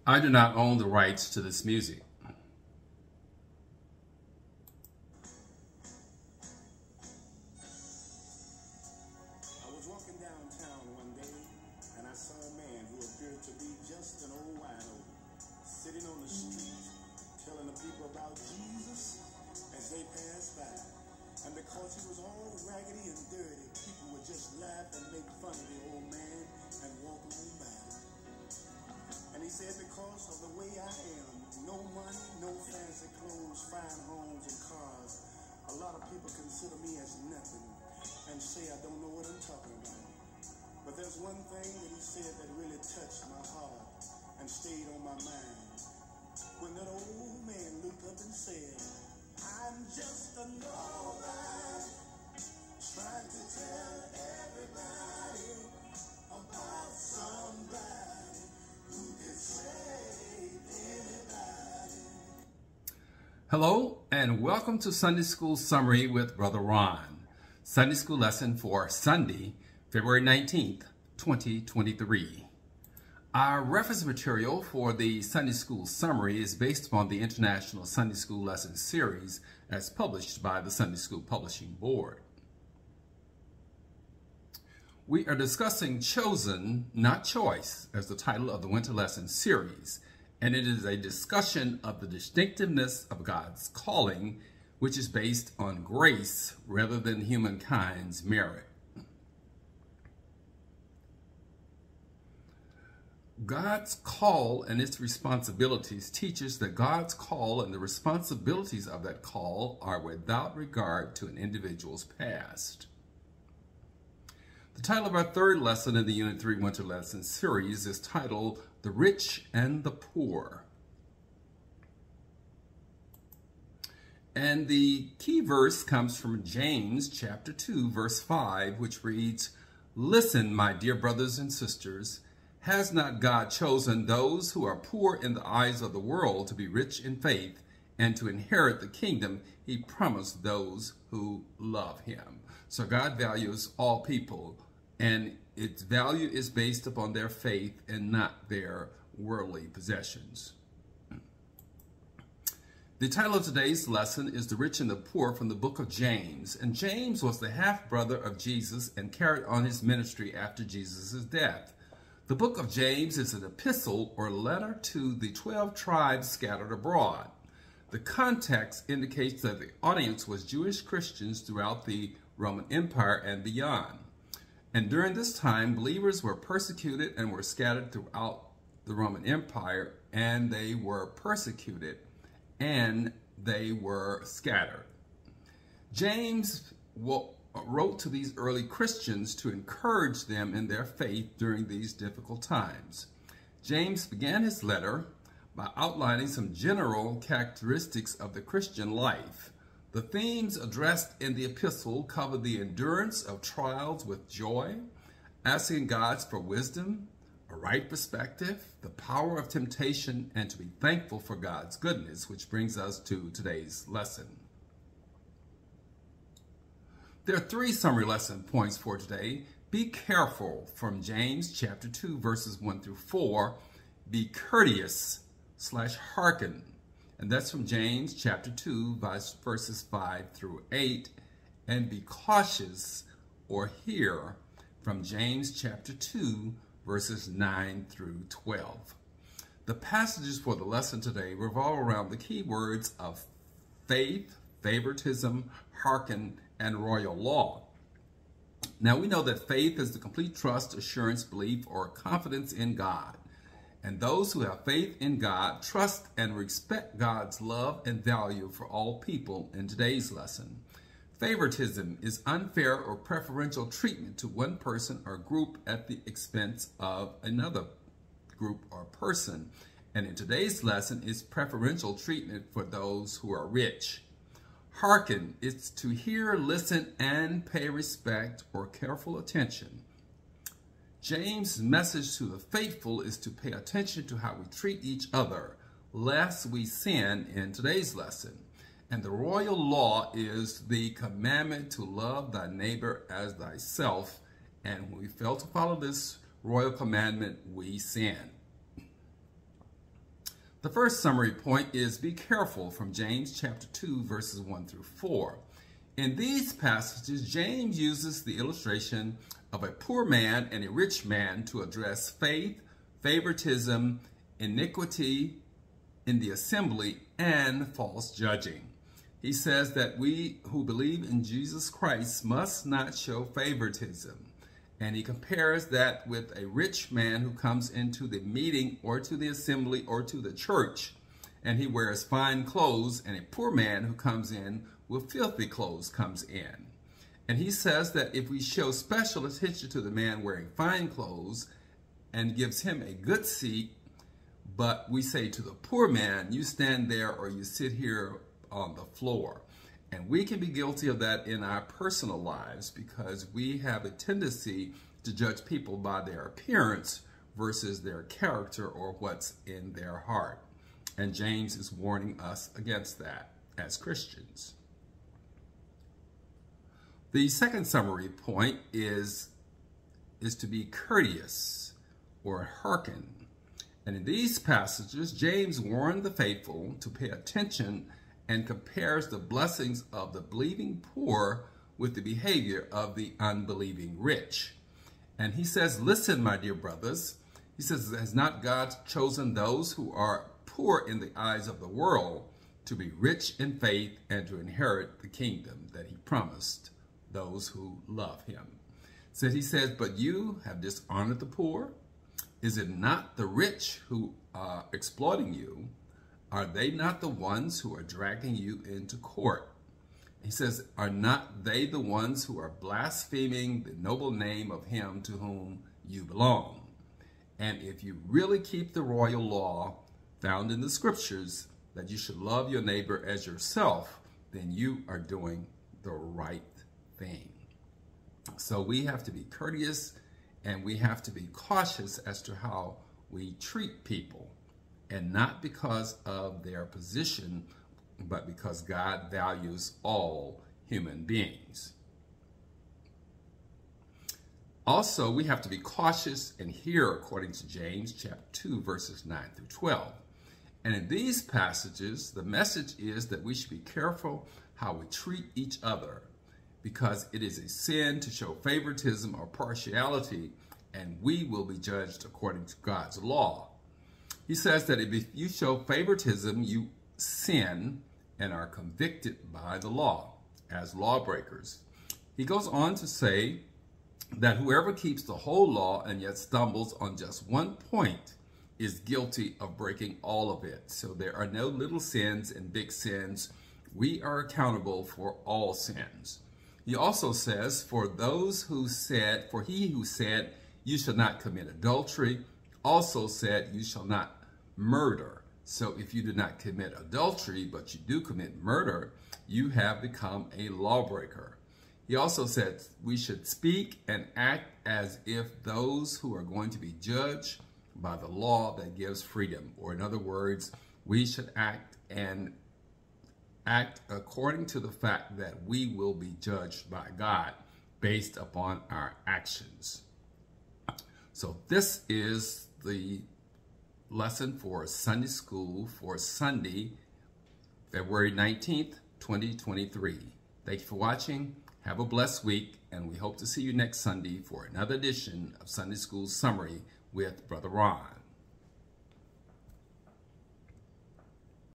I do not own the rights to this music. I was walking downtown one day, and I saw a man who appeared to be just an old wino, sitting on the street, telling the people about Jesus as they passed by. And because he was all raggedy and dirty, people would just laugh and make fun of the old man and walk on by. And he said, because of the way I am, no money, no fancy clothes, fine homes and cars, a lot of people consider me as nothing and say I don't know what I'm talking about. But there's one thing that he said that really touched my heart and stayed on my mind. When that old man looked up and said, I'm just a nobody, trying to tell everybody about somebody who can save anybody. Hello and welcome to Sunday School Summary with Brother Ron. Sunday School lesson for Sunday, February 19th, 2023. Our reference material for the Sunday School Summary is based upon the International Sunday School Lesson Series as published by the Sunday School Publishing Board. We are discussing Chosen, Not Choice as the title of the Winter Lesson Series, and it is a discussion of the distinctiveness of God's calling, which is based on grace rather than humankind's merit. God's call and its responsibilities teaches that God's call and the responsibilities of that call are without regard to an individual's past. The title of our third lesson in the Unit 3 Winter Lesson Series is titled The Rich and the Poor. And the key verse comes from James chapter 2, verse 5, which reads, Listen, my dear brothers and sisters, has not God chosen those who are poor in the eyes of the world to be rich in faith and to inherit the kingdom he promised those who love him? So God values all people, and its value is based upon their faith and not their worldly possessions. The title of today's lesson is The Rich and the Poor from the book of James. And James was the half-brother of Jesus and carried on his ministry after Jesus' death. The book of James is an epistle or letter to the 12 tribes scattered abroad. The context indicates that the audience was Jewish Christians throughout the Roman Empire and beyond. And during this time, believers were persecuted and were scattered throughout the Roman Empire, and they were persecuted and they were scattered. James wrote to these early Christians to encourage them in their faith during these difficult times. James began his letter by outlining some general characteristics of the Christian life. The themes addressed in the epistle cover the endurance of trials with joy, asking God for wisdom, a right perspective, the power of temptation, and to be thankful for God's goodness, which brings us to today's lesson. There are three summary lesson points for today. Be careful from James chapter 2, verses 1 through 4. Be courteous / hearken. And that's from James chapter 2, verses 5 through 8. And be cautious or hear from James chapter 2, verses 9 through 12. The passages for the lesson today revolve around the key words of faith, favoritism, hearken, and royal law. Now we know that faith is the complete trust, assurance, belief, or confidence in God. And those who have faith in God trust and respect God's love and value for all people in today's lesson. Favoritism is unfair or preferential treatment to one person or group at the expense of another group or person. And in today's lesson is preferential treatment for those who are rich. Hearken is to hear, listen, and pay respect or careful attention. James' message to the faithful is to pay attention to how we treat each other, lest we sin in today's lesson. And the royal law is the commandment to love thy neighbor as thyself. And when we fail to follow this royal commandment, we sin. The first summary point is be careful from James chapter 2, verses 1 through 4. In these passages, James uses the illustration of a poor man and a rich man to address faith, favoritism, iniquity in the assembly, and false judging. He says that we who believe in Jesus Christ must not show favoritism. And he compares that with a rich man who comes into the meeting or to the assembly or to the church, and he wears fine clothes, and a poor man who comes in with filthy clothes comes in. And he says that if we show special attention to the man wearing fine clothes and gives him a good seat, but we say to the poor man, you stand there or you sit here on the floor. And we can be guilty of that in our personal lives because we have a tendency to judge people by their appearance versus their character or what's in their heart. And James is warning us against that as Christians. The second summary point is to be courteous or hearken. And in these passages, James warned the faithful to pay attention and compares the blessings of the believing poor with the behavior of the unbelieving rich. And he says, listen, my dear brothers, he says, has not God chosen those who are poor in the eyes of the world to be rich in faith and to inherit the kingdom that he promised those who love him? So he says, but you have dishonored the poor. Is it not the rich who are exploiting you? Are they not the ones who are dragging you into court? He says, are not they the ones who are blaspheming the noble name of him to whom you belong? And if you really keep the royal law found in the scriptures that you should love your neighbor as yourself, then you are doing the right thing. So we have to be courteous and we have to be cautious as to how we treat people. And not because of their position, but because God values all human beings. Also, we have to be cautious and hear according to James chapter 2, verses 9 through 12. And in these passages, the message is that we should be careful how we treat each other, because it is a sin to show favoritism or partiality, and we will be judged according to God's law. He says that if you show favoritism, you sin and are convicted by the law as lawbreakers. He goes on to say that whoever keeps the whole law and yet stumbles on just one point is guilty of breaking all of it. So there are no little sins and big sins. We are accountable for all sins. He also says, for he who said, you shall not commit adultery, also said, you shall not murder. So if you do not commit adultery, but you do commit murder, you have become a lawbreaker. He also said we should speak and act as if those who are going to be judged by the law that gives freedom. Or in other words, we should act according to the fact that we will be judged by God based upon our actions. So this is the lesson for Sunday School for Sunday, February 19th, 2023. Thank you for watching. Have a blessed week, and we hope to see you next Sunday for another edition of Sunday School Summary with Brother Ron.